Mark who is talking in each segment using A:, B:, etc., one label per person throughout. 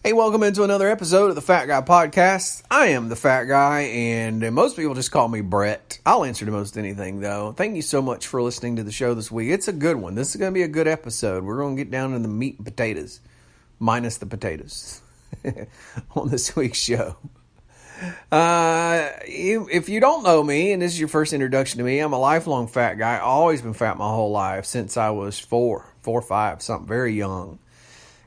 A: Hey, welcome into another episode of the Fat Guy Podcast. I am the Fat Guy, and most people just call me Brett. I'll answer to most anything, though. Thank you so much for listening to the show this week. It's a good one. This is going to be a good episode. We're going to get down to the meat and potatoes, minus the potatoes, on this week's show. If you don't know me, and this is your first introduction to me, I'm a lifelong fat guy. I've always been fat my whole life, since I was four or five, something very young.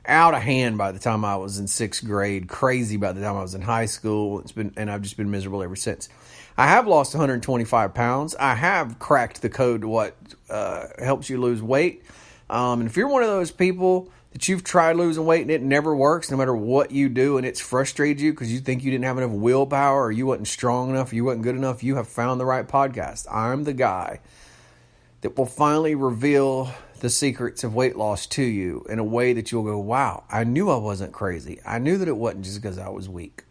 A: Out of hand by the time I was in sixth grade, crazy by the time I was in high school. And I've just been miserable ever since. I have lost 125 pounds. I have cracked the code to what helps you lose weight. And if you're one of those people that you've tried losing weight and it never works, no matter what you do, and it's frustrated you because you think you didn't have enough willpower, or you wasn't strong enough, or you wasn't good enough, you have found the right podcast. I'm the guy that will finally reveal the secrets of weight loss to you in a way that you'll go, wow, I knew I wasn't crazy. I knew that it wasn't just because I was weak.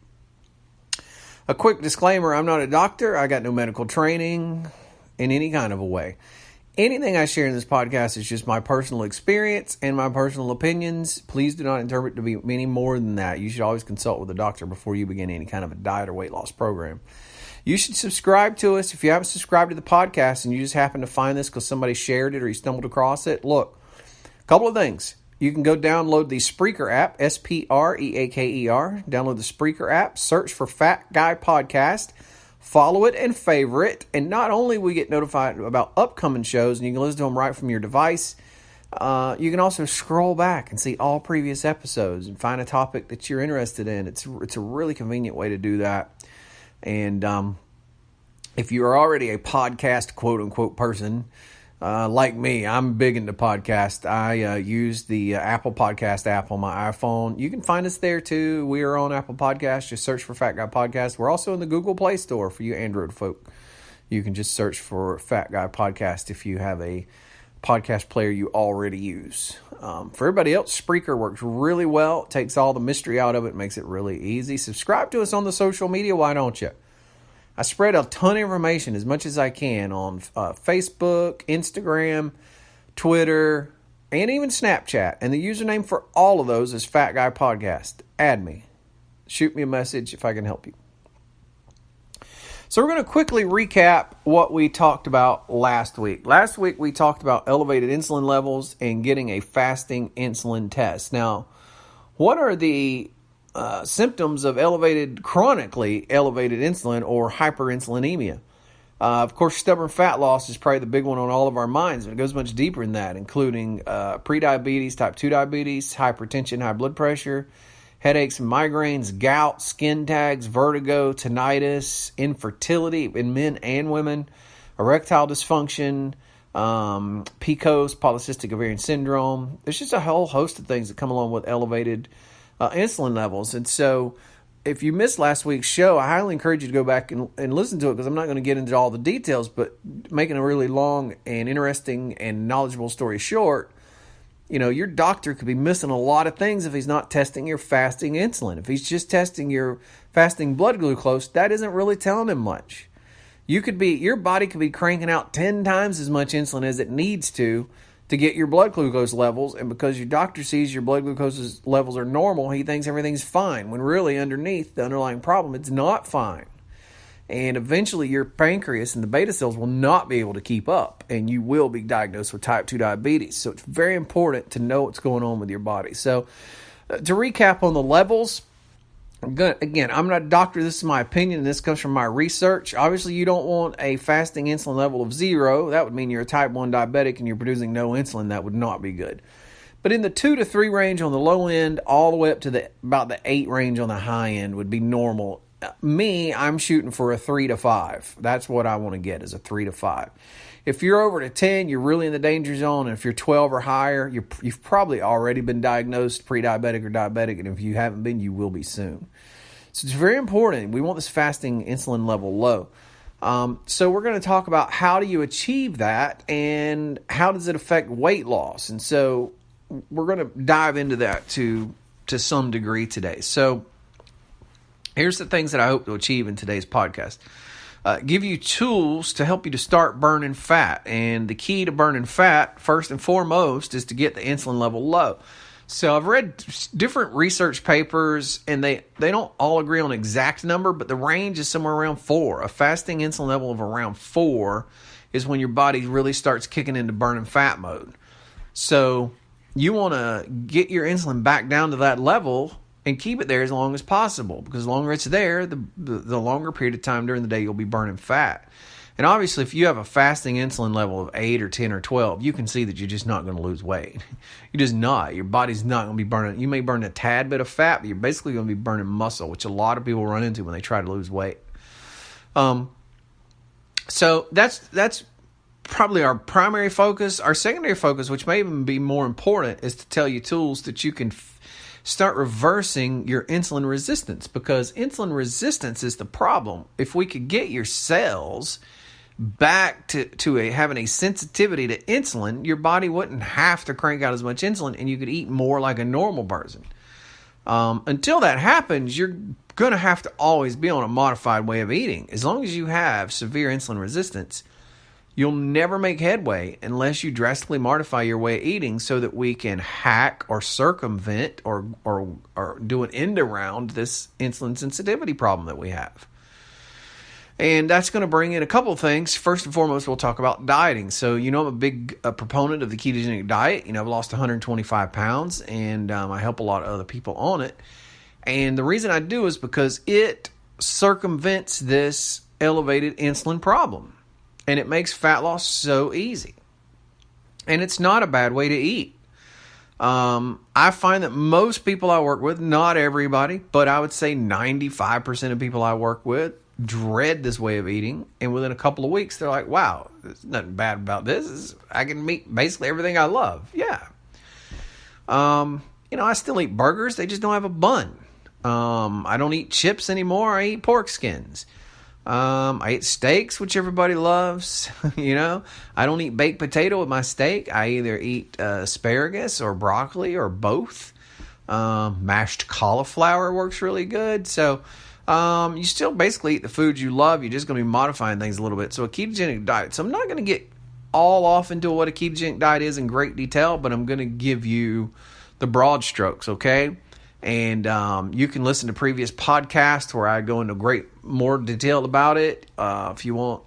A: A quick disclaimer, I'm not a doctor. I got no medical training in any kind of a way. Anything I share in this podcast is just my personal experience and my personal opinions. Please do not interpret it to be any more than that. You should always consult with a doctor before you begin any kind of a diet or weight loss program. You should subscribe to us. If you haven't subscribed to the podcast and you just happen to find this because somebody shared it or you stumbled across it, look, a couple of things. You can go download the Spreaker app, Spreaker. Download the Spreaker app, search for Fat Guy Podcast, follow it and favorite. And not only will you get notified about upcoming shows and you can listen to them right from your device, you can also scroll back and see all previous episodes and find a topic that you're interested in. It's a really convenient way to do that. And if you're already a podcast, quote-unquote, person, like me, I'm big into podcasts. I use the Apple Podcast app on my iPhone. You can find us there, too. We are on Apple Podcasts. Just search for Fat Guy Podcast. We're also in the Google Play Store for you Android folk. You can just search for Fat Guy Podcast if you have a podcast player you already use. For everybody else, Spreaker works really well. It takes all the mystery out of it, makes it really easy. Subscribe to us on the social media, why don't you? I spread a ton of information as much as I can on Facebook, Instagram, Twitter, and even Snapchat. And the username for all of those is Fat Guy Podcast. Add me. Shoot me a message if I can help you. So we're going to quickly recap what we talked about last week. Last week we talked about elevated insulin levels and getting a fasting insulin test. Now, what are the symptoms of chronically elevated insulin or hyperinsulinemia? Of course, stubborn fat loss is probably the big one on all of our minds, but it goes much deeper than that, including prediabetes, type 2 diabetes, hypertension, high blood pressure, headaches and migraines, gout, skin tags, vertigo, tinnitus, infertility in men and women, erectile dysfunction, PCOS, polycystic ovarian syndrome. There's just a whole host of things that come along with elevated insulin levels. And so if you missed last week's show, I highly encourage you to go back and listen to it, because I'm not going to get into all the details, but making a really long and interesting and knowledgeable story short, you know, your doctor could be missing a lot of things if he's not testing your fasting insulin. If he's just testing your fasting blood glucose, that isn't really telling him much. Your body could be cranking out 10 times as much insulin as it needs to get your blood glucose levels. And because your doctor sees your blood glucose levels are normal, he thinks everything's fine, when really underneath the underlying problem, it's not fine. And eventually your pancreas and the beta cells will not be able to keep up, and you will be diagnosed with type 2 diabetes. So it's very important to know what's going on with your body. So to recap on the levels, again, I'm not a doctor. This is my opinion, and this comes from my research. Obviously, you don't want a fasting insulin level of 0. That would mean you're a type 1 diabetic and you're producing no insulin. That would not be good. But in the 2 to 3 range on the low end, all the way up to about the 8 range on the high end would be normal. I'm shooting for a 3 to 5. That's what I want to get, is a 3 to 5. If you're over to 10, you're really in the danger zone. And if you're 12 or higher, you've probably already been diagnosed pre-diabetic or diabetic. And if you haven't been, you will be soon. So it's very important. We want this fasting insulin level low. So we're going to talk about how do you achieve that and how does it affect weight loss. And so we're going to dive into that to some degree today. So here's the things that I hope to achieve in today's podcast. Give you tools to help you to start burning fat. And the key to burning fat, first and foremost, is to get the insulin level low. So I've read different research papers, and they don't all agree on an exact number, but the range is somewhere around 4. A fasting insulin level of around 4 is when your body really starts kicking into burning fat mode. So you want to get your insulin back down to that level and keep it there as long as possible, because the longer it's there, the longer period of time during the day you'll be burning fat. And obviously, if you have a fasting insulin level of 8 or 10 or 12, you can see that you're just not going to lose weight. You're just not. Your body's not going to be burning. You may burn a tad bit of fat, but you're basically going to be burning muscle, which a lot of people run into when they try to lose weight. So that's probably our primary focus. Our secondary focus, which may even be more important, is to tell you tools that you can start reversing your insulin resistance, because insulin resistance is the problem. If we could get your cells back to having a sensitivity to insulin, your body wouldn't have to crank out as much insulin, and you could eat more like a normal person. Until that happens, you're going to have to always be on a modified way of eating. As long as you have severe insulin resistance, you'll never make headway unless you drastically modify your way of eating so that we can hack or circumvent or do an end around this insulin sensitivity problem that we have. And that's going to bring in a couple of things. First and foremost, we'll talk about dieting. So, I'm a big proponent of the ketogenic diet. I've lost 125 pounds, and I help a lot of other people on it. And the reason I do is because it circumvents this elevated insulin problem. And it makes fat loss so easy. And it's not a bad way to eat. I find that most people I work with, not everybody, but I would say 95% of people I work with dread this way of eating. And within a couple of weeks, they're like, wow, there's nothing bad about this. I can eat basically everything I love. Yeah. I still eat burgers. They just don't have a bun. I don't eat chips anymore. I eat pork skins. I eat steaks, which everybody loves. I don't eat baked potato with my steak. I either eat asparagus or broccoli or both. Mashed cauliflower works really good. So you still basically eat the foods you love. You're just going to be modifying things a little bit. So a ketogenic diet. So I'm not going to get all off into what a ketogenic diet is in great detail, but I'm going to give you the broad strokes, okay? And you can listen to previous podcasts where I go into more detail about it. If you want,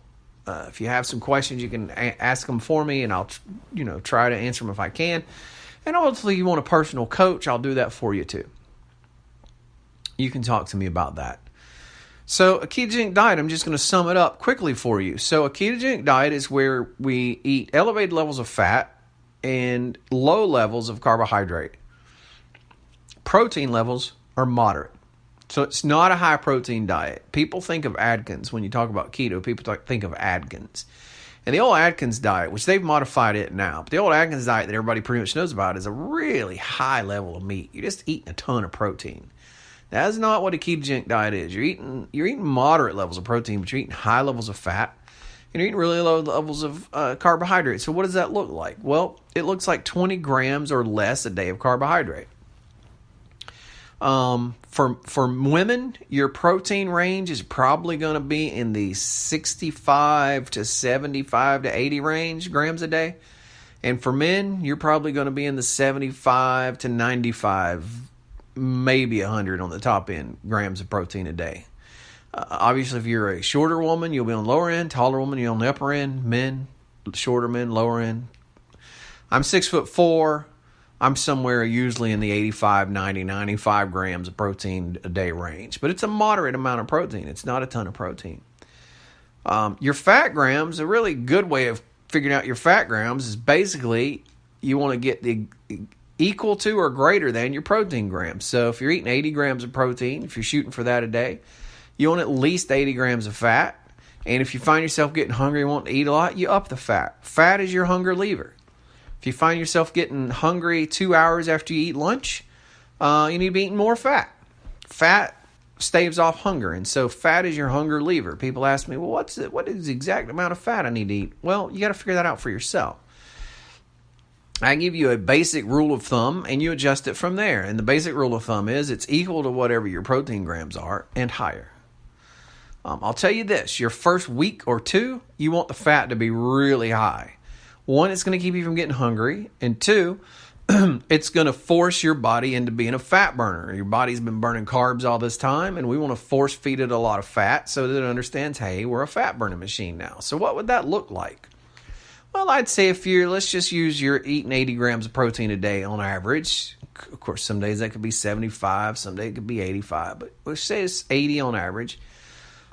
A: if you have some questions, you can ask them for me, and I'll, try to answer them if I can. And obviously, you want a personal coach, I'll do that for you too. You can talk to me about that. So a ketogenic diet, I'm just going to sum it up quickly for you. So a ketogenic diet is where we eat elevated levels of fat and low levels of carbohydrate. Protein levels are moderate. So it's not a high protein diet. People think of Atkins. When you talk about keto, people think of Atkins. And the old Atkins diet, which they've modified it now, but the old Atkins diet that everybody pretty much knows about is a really high level of meat. You're just eating a ton of protein. That's not what a ketogenic diet is. You're eating moderate levels of protein, but you're eating high levels of fat, and you're eating really low levels of carbohydrate. So what does that look like? Well, it looks like 20 grams or less a day of carbohydrate. For women, your protein range is probably going to be in the 65 to 75 to 80 range grams a day. And for men, you're probably going to be in the 75 to 95, maybe 100 on the top end grams of protein a day. Obviously, if you're a shorter woman, you'll be on the lower end. Taller woman, you're on the upper end. Men, shorter men, lower end. I'm 6'4". I'm somewhere usually in the 85, 90, 95 grams of protein a day range. But it's a moderate amount of protein. It's not a ton of protein. Your fat grams, a really good way of figuring out your fat grams is basically you want to get the equal to or greater than your protein grams. So if you're eating 80 grams of protein, if you're shooting for that a day, you want at least 80 grams of fat. And if you find yourself getting hungry and want to eat a lot, you up the fat. Fat is your hunger lever. If you find yourself getting hungry 2 hours after you eat lunch, you need to be eating more fat. Fat staves off hunger, and so fat is your hunger lever. People ask me, well, what is the exact amount of fat I need to eat? Well, you got to figure that out for yourself. I give you a basic rule of thumb, and you adjust it from there. And the basic rule of thumb is it's equal to whatever your protein grams are and higher. I'll tell you this, your first week or two, you want the fat to be really high. One, it's going to keep you from getting hungry. And two, it's going to force your body into being a fat burner. Your body's been burning carbs all this time, and we want to force feed it a lot of fat so that it understands, hey, we're a fat burning machine now. So what would that look like? Well, I'd say let's just use you're eating 80 grams of protein a day on average. Of course, some days that could be 75, some days it could be 85, but let's say it's 80 on average.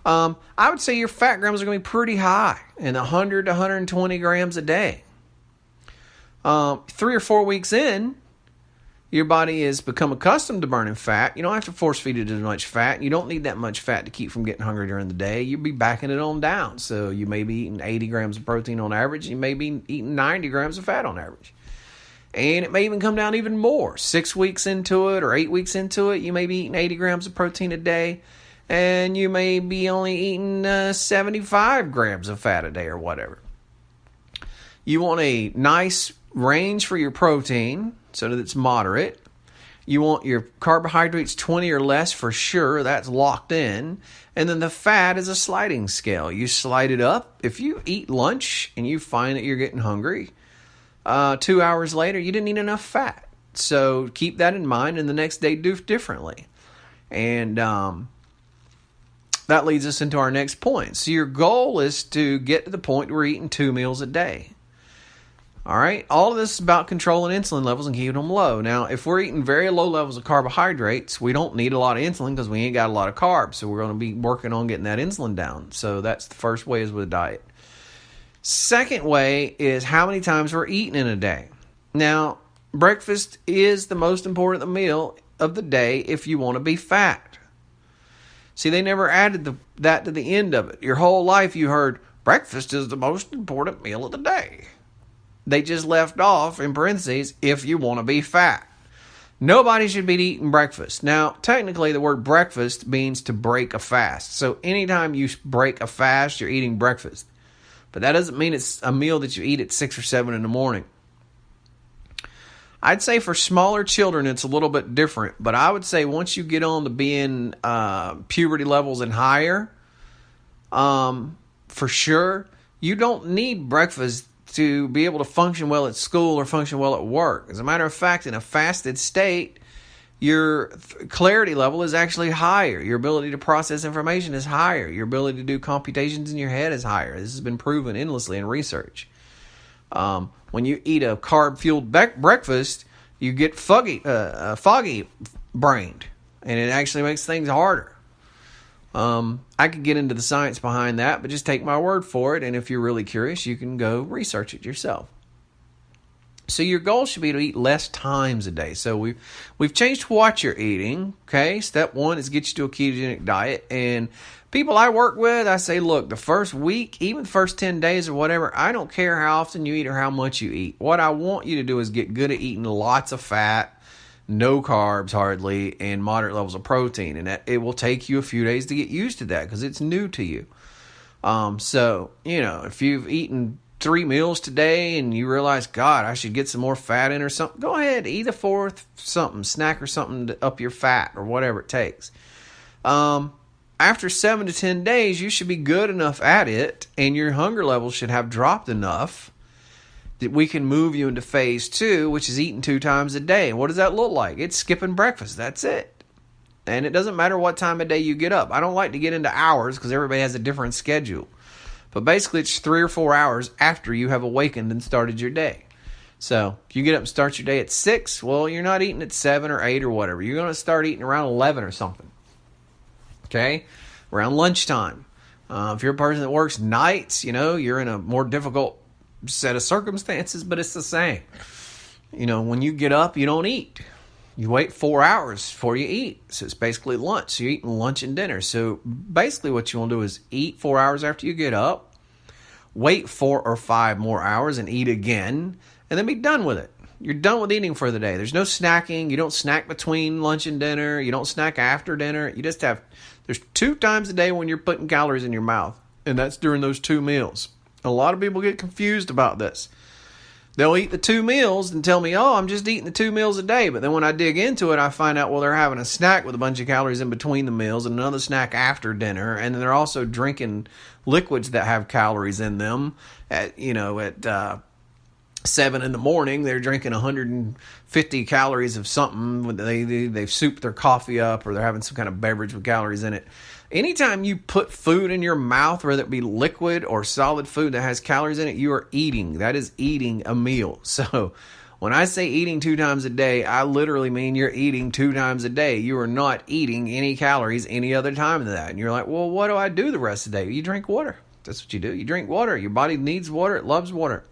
A: I would say your fat grams are going to be pretty high, in 100 to 120 grams a day. 3 or 4 weeks in, your body has become accustomed to burning fat. You don't have to force feed it as much fat. You don't need that much fat to keep from getting hungry during the day. You'll be backing it on down. So you may be eating 80 grams of protein on average. You may be eating 90 grams of fat on average. And it may even come down even more. 6 weeks into it or 8 weeks into it, you may be eating 80 grams of protein a day. And you may be only eating 75 grams of fat a day or whatever. You want a nice range for your protein so that it's moderate. You want your carbohydrates 20 or less for sure. That's locked in. And then the fat is a sliding scale. You slide it up. If you eat lunch and you find that you're getting hungry, 2 hours later, you didn't eat enough fat. So keep that in mind, and the next day do differently. And that leads us into our next point. So your goal is to get to the point where we're eating 2 meals a day. All right, all of this is about controlling insulin levels and keeping them low. Now, if we're eating very low levels of carbohydrates, we don't need a lot of insulin because we ain't got a lot of carbs. So we're going to be working on getting that insulin down. So that's the first way, is with diet. Second way is how many times we're eating in a day. Now, breakfast is the most important meal of the day if you want to be fat. See, they never added that to the end of it. Your whole life you heard, breakfast is the most important meal of the day. They just left off, in parentheses, if you want to be fat. Nobody should be eating breakfast. Now, technically, the word breakfast means to break a fast. So anytime you break a fast, you're eating breakfast. But that doesn't mean it's a meal that you eat at 6 or 7 in the morning. I'd say for smaller children, it's a little bit different. But I would say once you get on to being puberty levels and higher, for sure, you don't need breakfast to be able to function well at school or function well at work. As a matter of fact, in a fasted state, your clarity level is actually higher. Your ability to process information is higher. Your ability to do computations in your head is higher. This has been proven endlessly in research. When you eat a carb-fueled breakfast, you get foggy brained, and it actually makes things harder. I could get into the science behind that, but just take my word for it. And if you're really curious, you can go research it yourself. So your goal should be to eat less times a day. So we've changed what you're eating. Okay. Step 1 is get you to a ketogenic diet. And people I work with, I say, look, the first week, even the first 10 days or whatever, I don't care how often you eat or how much you eat. What I want you to do is get good at eating lots of fat, no carbs hardly, and moderate levels of protein. And it will take you a few days to get used to that because it's new to you. So, if you've eaten 3 meals today and you realize, God, I should get some more fat in or something, go ahead, eat a fourth something, snack or something to up your fat or whatever it takes. After 7 to 10 days, you should be good enough at it, and your hunger levels should have dropped enough that we can move you into phase 2, which is eating 2 times a day. And what does that look like? It's skipping breakfast. That's it. And it doesn't matter what time of day you get up. I don't like to get into hours because everybody has a different schedule. But basically, it's 3 or 4 hours after you have awakened and started your day. So if you get up and start your day at 6, well, you're not eating at 7 or 8 or whatever. You're going to start eating around 11 or something. Okay? Around lunchtime. If you're a person that works nights, you're in a more difficult set of circumstances, but it's the same. When you get up, you don't eat. You wait 4 hours before you eat. So it's basically lunch. So you're eating lunch and dinner. So basically what you want to do is eat 4 hours after you get up, wait 4 or 5 more hours and eat again, and then be done with it. You're done with eating for the day. There's no snacking. You don't snack between lunch and dinner. You don't snack after dinner. There's 2 times a day when you're putting calories in your mouth, and that's during those 2 meals. A lot of people get confused about this. They'll eat the 2 meals and tell me, I'm just eating the 2 meals a day. But then when I dig into it, I find out, they're having a snack with a bunch of calories in between the meals and another snack after dinner. And then they're also drinking liquids that have calories in them at 7 in the morning, they're drinking 150 calories of something. They've souped their coffee up, or they're having some kind of beverage with calories in it. Anytime you put food in your mouth, whether it be liquid or solid food that has calories in it, you are eating. That is eating a meal. So when I say eating 2 times a day, I literally mean you're eating 2 times a day. You are not eating any calories any other time than that. And you're like, well, what do I do the rest of the day? You drink water. That's what you do. You drink water. Your body needs water. It loves water.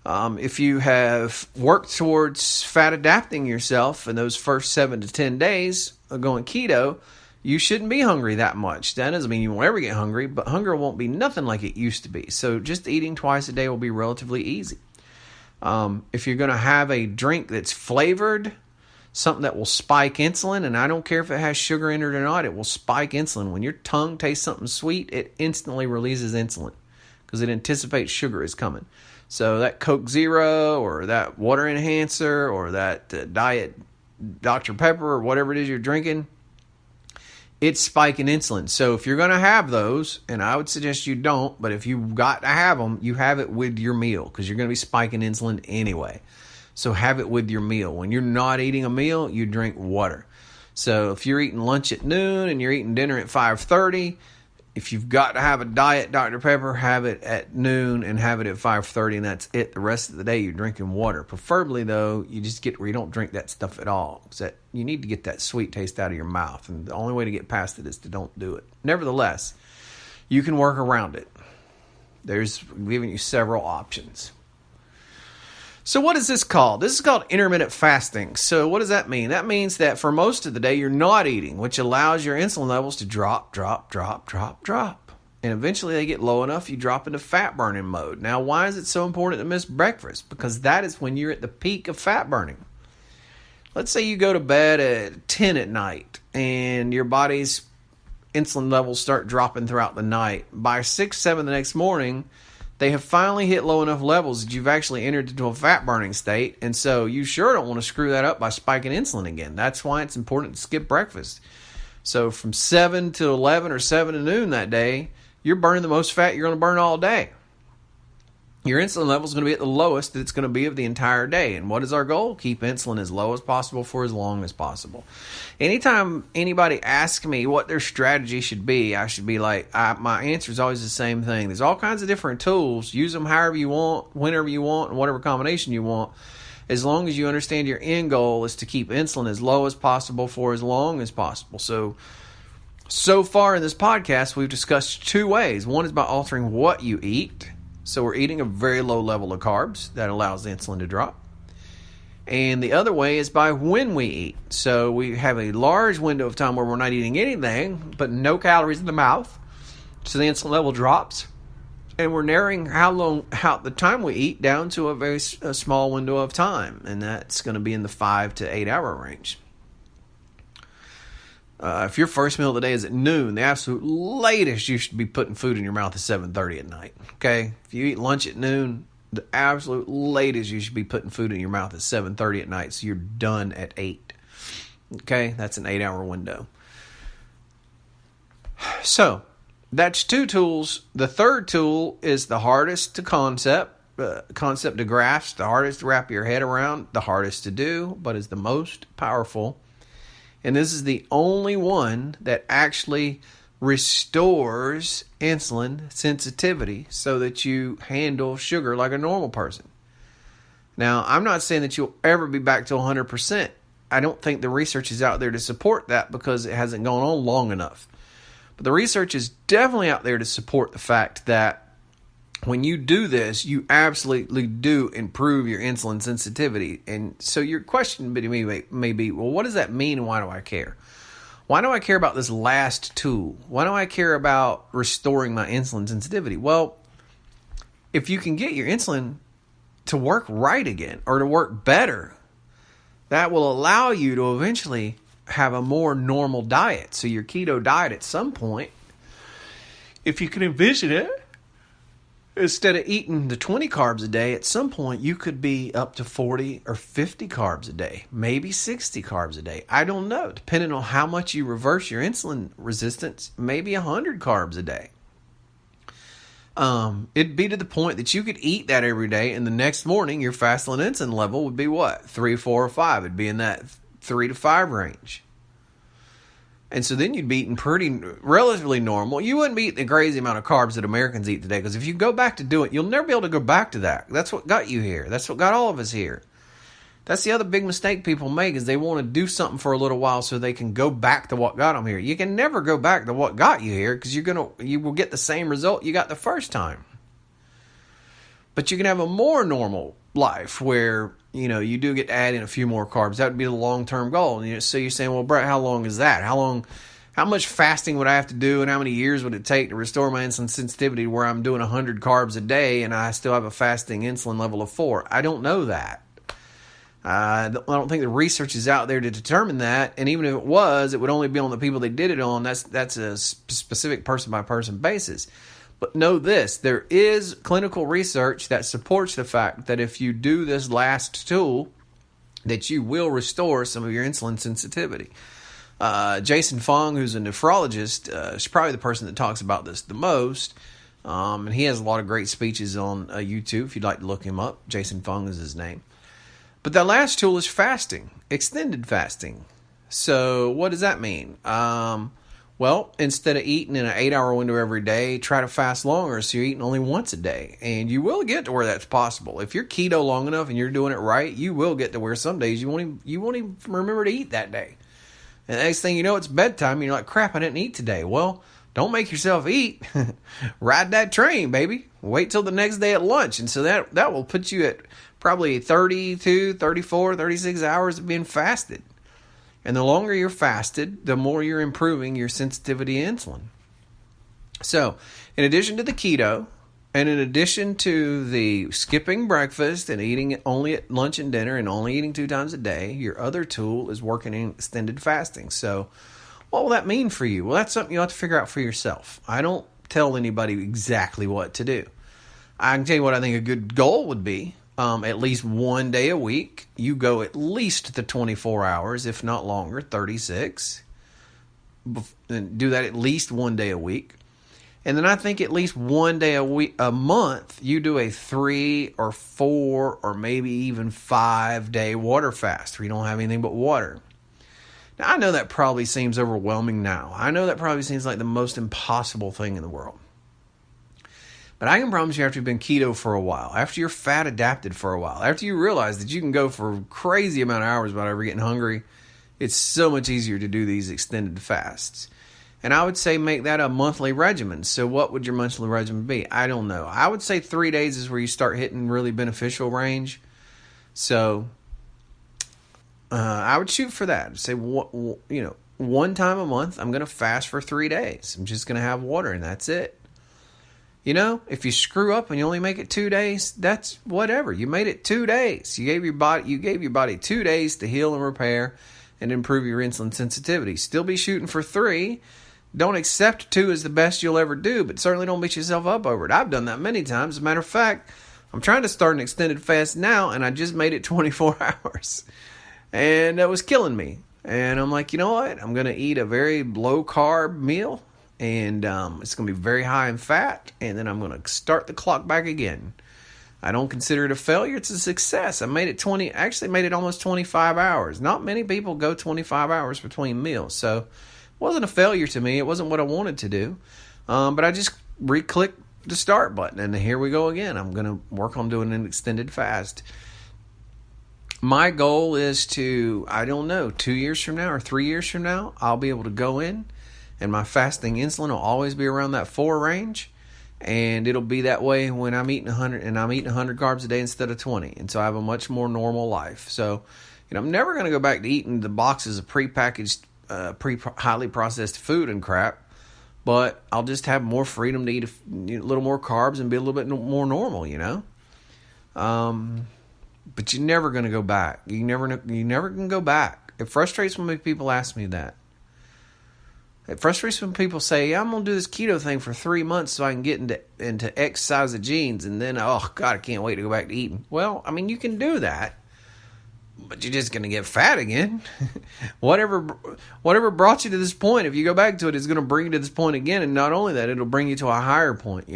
A: If you have worked towards fat adapting yourself in those first 7 to 10 days of going keto, you shouldn't be hungry that much. That doesn't mean you won't ever get hungry, but hunger won't be nothing like it used to be. So just eating twice a day will be relatively easy. If you're going to have a drink that's flavored, something that will spike insulin, and I don't care if it has sugar in it or not, it will spike insulin. When your tongue tastes something sweet, it instantly releases insulin because it anticipates sugar is coming. So that Coke Zero or that water enhancer or that diet Dr. Pepper or whatever it is you're drinking, it's spiking insulin. So if you're going to have those, and I would suggest you don't, but if you've got to have them, you have it with your meal because you're going to be spiking insulin anyway. So have it with your meal. When you're not eating a meal, you drink water. So if you're eating lunch at noon and you're eating dinner at 5:30, if you've got to have a diet Dr. Pepper, have it at noon and have it at 5:30, and that's it. The rest of the day, you're drinking water. Preferably, though, you just get where you don't drink that stuff at all. Because you need to get that sweet taste out of your mouth, and the only way to get past it is to don't do it. Nevertheless, you can work around it. We've given you several options. So what is this called? This is called intermittent fasting. So what does that mean? That means that for most of the day, you're not eating, which allows your insulin levels to drop. And eventually they get low enough, you drop into fat burning mode. Now, why is it so important to miss breakfast? Because that is when you're at the peak of fat burning. Let's say you go to bed at 10 at night and your body's insulin levels start dropping throughout the night. By 6, 7 the next morning, they have finally hit low enough levels that you've actually entered into a fat burning state. And so you sure don't want to screw that up by spiking insulin again. That's why it's important to skip breakfast. So from 7 to 11 or 7 to noon that day, you're burning the most fat you're going to burn all day. Your insulin level is going to be at the lowest that it's going to be of the entire day. And what is our goal? Keep insulin as low as possible for as long as possible. Anytime anybody asks me what their strategy should be, I should be like, my answer is always the same thing. There's all kinds of different tools. Use them however you want, whenever you want, and whatever combination you want. As long as you understand your end goal is to keep insulin as low as possible for as long as possible. So far in this podcast, we've discussed 2 ways. One is by altering what you eat. So we're eating a very low level of carbs that allows the insulin to drop. And the other way is by when we eat. So we have a large window of time where we're not eating anything, but no calories in the mouth. So the insulin level drops. And we're narrowing how the time we eat down to a small window of time. And that's going to be in the 5 to 8 hour range. If your first meal of the day is at noon, the absolute latest you should be putting food in your mouth is 7:30 at night. Okay? If you eat lunch at noon, the absolute latest you should be putting food in your mouth is 7:30 at night, so you're done at 8. Okay? That's an 8 hour window. So, that's 2 tools. The third tool is the hardest to concept to grasp, the hardest to wrap your head around, the hardest to do, but is the most powerful. And this is the only one that actually restores insulin sensitivity so that you handle sugar like a normal person. Now, I'm not saying that you'll ever be back to 100%. I don't think the research is out there to support that because it hasn't gone on long enough. But the research is definitely out there to support the fact that when you do this, you absolutely do improve your insulin sensitivity. And so your question may be, well, what does that mean and why do I care? Why do I care about this last tool? Why do I care about restoring my insulin sensitivity? Well, if you can get your insulin to work right again or to work better, that will allow you to eventually have a more normal diet. So your keto diet at some point, if you can envision it, instead of eating the 20 carbs a day, at some point you could be up to 40 or 50 carbs a day, maybe 60 carbs a day. I don't know. Depending on how much you reverse your insulin resistance, maybe 100 carbs a day. It'd be to the point that you could eat that every day, and the next morning your fasting insulin level would be what? 3, 4, or 5. It'd be in that 3 to 5 range. And so then you'd be eating relatively normal. You wouldn't be eating the crazy amount of carbs that Americans eat today, because if you go back to do it, you'll never be able to go back to that. That's what got you here. That's what got all of us here. That's the other big mistake people make, is they want to do something for a little while so they can go back to what got them here. You can never go back to what got you here, because you will get the same result you got the first time. But you can have a more normal life where, you do get to add in a few more carbs. That would be the long-term goal. And so you're saying, well, Brett, how long is that? How much fasting would I have to do, and how many years would it take to restore my insulin sensitivity where I'm doing 100 carbs a day and I still have a fasting insulin level of 4? I don't know that. I don't think the research is out there to determine that, and even if it was, it would only be on the people they did it on. That's a specific person-by-person basis. But know this, there is clinical research that supports the fact that if you do this last tool, that you will restore some of your insulin sensitivity. Jason Fung, who's a nephrologist, is probably the person that talks about this the most. And he has a lot of great speeches on YouTube if you'd like to look him up. Jason Fung is his name. But that last tool is fasting, extended fasting. So what does that mean? Well, instead of eating in an 8-hour window every day, try to fast longer so you're eating only once a day. And you will get to where that's possible. If you're keto long enough and you're doing it right, you will get to where some days you won't even remember to eat that day. And the next thing you know, it's bedtime and you're like, crap, I didn't eat today. Well, don't make yourself eat. Ride that train, baby. Wait till the next day at lunch. And so that will put you at probably 32, 34, 36 hours of being fasted. And the longer you're fasted, the more you're improving your sensitivity to insulin. So, in addition to the keto, and in addition to the skipping breakfast and eating only at lunch and dinner and only eating 2 times a day, your other tool is working in extended fasting. So, what will that mean for you? Well, that's something you'll have to figure out for yourself. I don't tell anybody exactly what to do. I can tell you what I think a good goal would be. At least one day a week, you go at least the 24 hours, if not longer, 36. And do that at least one day a week. And then I think at least one day a month, you do a 3 or 4 or maybe even 5 day water fast where you don't have anything but water. Now, I know that probably seems overwhelming now. I know that probably seems like the most impossible thing in the world. But I can promise you, after you've been keto for a while, after you're fat adapted for a while, after you realize that you can go for a crazy amount of hours without ever getting hungry, it's so much easier to do these extended fasts. And I would say make that a monthly regimen. So what would your monthly regimen be? I don't know. I would say 3 days is where you start hitting really beneficial range. So I would shoot for that. Say, one time a month, I'm going to fast for 3 days. I'm just going to have water, and that's it. If you screw up and you only make it 2 days, that's whatever. You made it 2 days. You gave your body 2 days to heal and repair and improve your insulin sensitivity. Still be shooting for 3. Don't accept 2 as the best you'll ever do, but certainly don't beat yourself up over it. I've done that many times. As a matter of fact, I'm trying to start an extended fast now, and I just made it 24 hours. And that was killing me. And I'm like, you know what? I'm going to eat a very low-carb meal. And it's going to be very high in fat, and then I'm going to start the clock back again. I don't consider it a failure. It's a success. I made it almost 25 hours. Not many people go 25 hours between meals, so it wasn't a failure to me. It wasn't what I wanted to do, but I just re-clicked the start button, and here we go again. I'm going to work on doing an extended fast. My goal is to, 2 years from now or 3 years from now, I'll be able to go in, and my fasting insulin will always be around that 4 range. And it'll be that way when I'm eating 100, and I'm eating 100 carbs a day instead of 20. And so I have a much more normal life. So, I'm never going to go back to eating the boxes of prepackaged, highly processed food and crap. But I'll just have more freedom to eat a little more carbs and be a little bit more normal, But you're never going to go back. You never can go back. It frustrates when people ask me that. It frustrates when people say, I'm going to do this keto thing for 3 months so I can get into X size of jeans, and then, oh, God, I can't wait to go back to eating. Well, you can do that, but you're just going to get fat again. Whatever brought you to this point, if you go back to it, it's going to bring you to this point again, and not only that, it'll bring you to a higher point,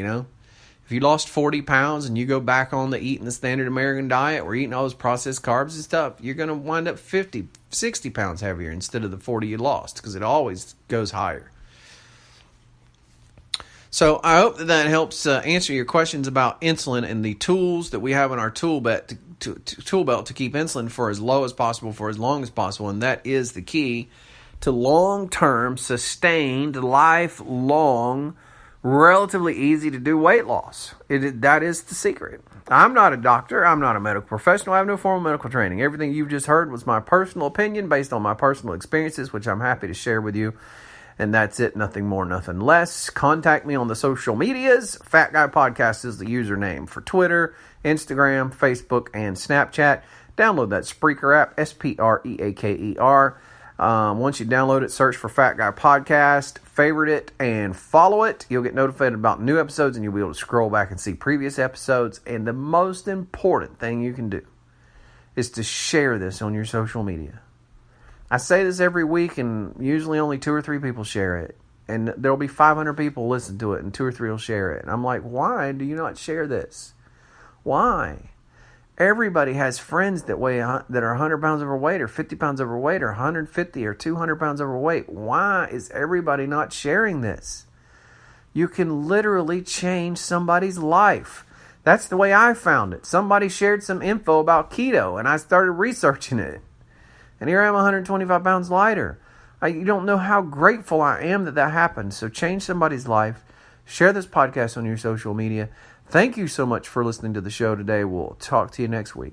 A: If you lost 40 pounds and you go back on to eating the standard American diet or eating all those processed carbs and stuff, you're going to wind up 50, 60 pounds heavier instead of the 40 you lost, because it always goes higher. So I hope that helps answer your questions about insulin and the tools that we have in our tool belt to keep insulin for as low as possible for as long as possible. And that is the key to long-term, sustained, lifelong, relatively easy to do weight loss. That is the secret. I'm not a doctor. I'm not a medical professional. I have no formal medical training. Everything you've just heard was my personal opinion based on my personal experiences, which I'm happy to share with you. And that's it. Nothing more, nothing less. Contact me on the social medias. Fat Guy Podcast is the username for Twitter, Instagram, Facebook, and Snapchat. Download that Spreaker app, Spreaker. Once you download it, search for Fat Guy Podcast, favorite it, and follow it. You'll get notified about new episodes, and you'll be able to scroll back and see previous episodes. And the most important thing you can do is to share this on your social media. I say this every week, and usually only 2 or 3 people share it. And there'll be 500 people listen to it, and 2 or 3 will share it. And I'm like, why do you not share this? Why? Everybody has friends that are 100 pounds overweight or 50 pounds overweight or 150 or 200 pounds overweight. Why is everybody not sharing this? You can literally change somebody's life. That's the way I found it. Somebody shared some info about keto, and I started researching it. And here I am 125 pounds lighter. You don't know how grateful I am that happened. So change somebody's life. Share this podcast on your social media. Thank you so much for listening to the show today. We'll talk to you next week.